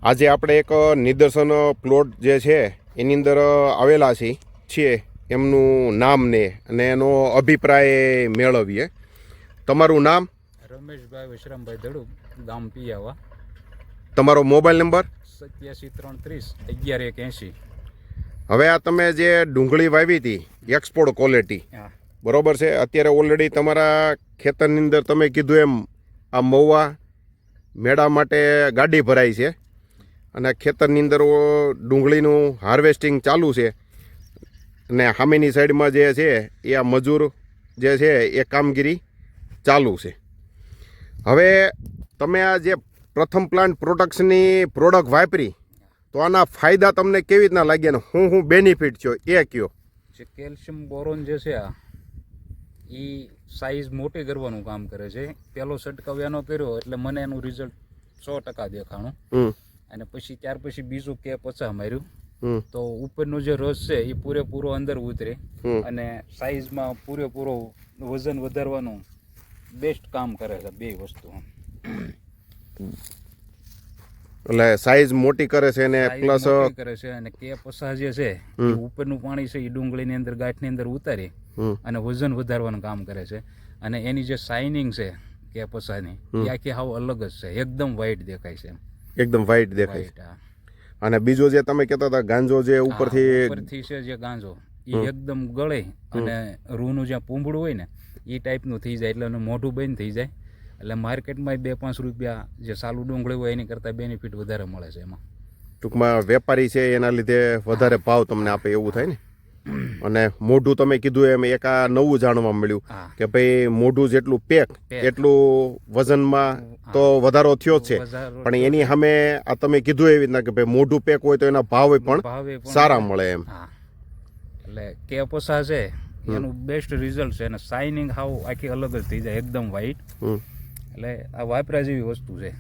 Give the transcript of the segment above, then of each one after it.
આજે આપણે એક નિદર્શન પ્લોટ જે છે એની અંદર આવેલા છીએ એમનું નામ ને અને એનો અભિપ્રાય મેળવીએ. તમારું નામ? રમેશભાઈ વિશ્રામભાઈ ધડુ, ગામ પિયાવા. તમારો મોબાઈલ નંબર? 87 330 11 81. હવે આ તમે જે ડુંગળી વાવી હતી એક્સપોર્ટ ક્વોલિટી, બરોબર છે, અત્યારે ઓલરેડી તમારા ખેતરની અંદર તમે કીધું એમ આ મહુવા મેળા માટે ગાડી ભરાઈ છે અને ખેતરની અંદર ડુંગળીનું હાર્વેસ્ટિંગ ચાલુ છે અને સામેની સાઈડમાં જે છે એ આ મજૂર જે છે એ કામગીરી ચાલુ છે. હવે તમે આ જે પ્રથમ પ્લાન્ટ પ્રોડક્શનની પ્રોડક્ટ વાપરી તો આના ફાયદા તમને કેવી રીતના લાગ્યા ને હું બેનિફિટ છો એ કયો. જે કેલ્શિયમ બોરોન જે છે આ એ સાઈઝ મોટી કરવાનું કામ કરે છે. પહેલો છંટકાવ એનો કર્યો એટલે મને એનું રિઝલ્ટ 100% દેખાણું. અને પછી ત્યાર પછી બીજું કે 50 માર્યું તો ઉપરનો જે રસ છે એ પૂરેપૂરો અંદર ઉતરે અને સાઈઝમાં પૂરેપૂરો વજન વધારવાનું બેસ્ટ કામ કરે છે બે વસ્તુ. એટલે સાઈઝ મોટી કરે છે અને પ્લસ કરે છે અને કે 50 જે છે એ ઉપરનું પાણી છે એ ડુંગળીની અંદર ગાંઠની અંદર ઉતારી અને વજન વધારવાનું કામ કરે છે. અને એની જે શાઇનિંગ છે કે 50 ની એ આખી હાવ અલગ જ છે, એકદમ વ્હાઈટ દેખાય છે. એકદમ વ્હાઈટ દેખાય છે. અને બીજો જે તમે કહેતા હતા ગાંજો જે ઉપરથી છે જે ગાંજો એ એકદમ ગળે અને રૂનું જ્યાં પૂંભળું હોય ને એ ટાઈપનું થઈ જાય એટલે એનું મોઢું બંધ થઈ જાય. એટલે માર્કેટમાં 2-5 રૂપિયા જે સાલું ડુંગળી હોય એની કરતાં બેનિફિટ વધારે મળે છે એમાં. ટૂંકમાં વેપારી છે એના લીધે વધારે ભાવ તમને આપે એવું થાય ને. અને મોઢું તમે કીધું એમ એક આ નવું જાણવા મળ્યું કે ભાઈ મોઢું જેટલું પેક એટલું વજનમાં તો વધારો થયો જ છે, પણ એની સામે આ તમે કીધું એવી રીતના કે ભાઈ મોઢું પેક હોય તો એના ભાવ પણ સારા મળે એમ. એટલે કે 50 છે એનું બેસ્ટ રિઝલ્ટ છે અને શાઇનિંગ હાવ આખી અલગ જ થઈ જાય, એકદમ વ્હાઈટ. એટલે આ વાપરા જેવી વસ્તુ છે.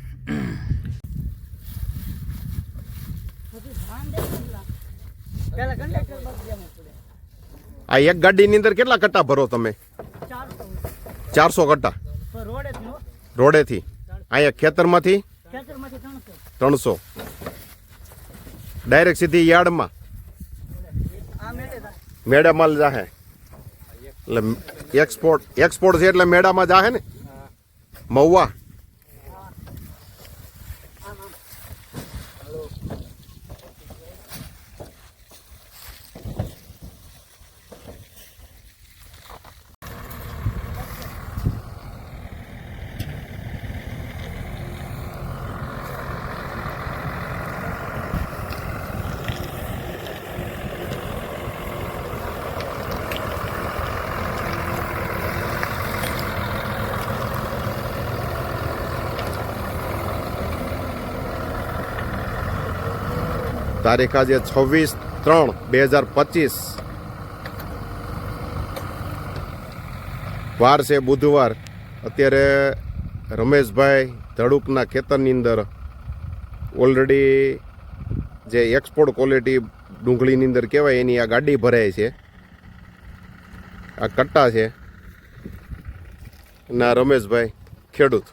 આ એક ગાડીની અંદર કેટલા કટ્ટા ભરો તમે? 400 કટ્ટા રોડેથી. અહીંયા ખેતરમાંથી 300 ડાયરેક્ટ સીધી યાર્ડમાં મેળામાં જાહે. એટલે એક્સપોર્ટ છે એટલે મેળામાં જાહે ને મહુવા. તારીખ આજે 26/3/2025 વાર છે બુધવાર. અત્યારે રમેશભાઈ ધડુકના ખેતરની અંદર ઓલરેડી જે એક્સપોર્ટ ક્વોલિટી ડુંગળીની અંદર કહેવાય એની આ ગાડી ભરાય છે. આ કટ્ટા છે ના રમેશભાઈ ખેડૂત.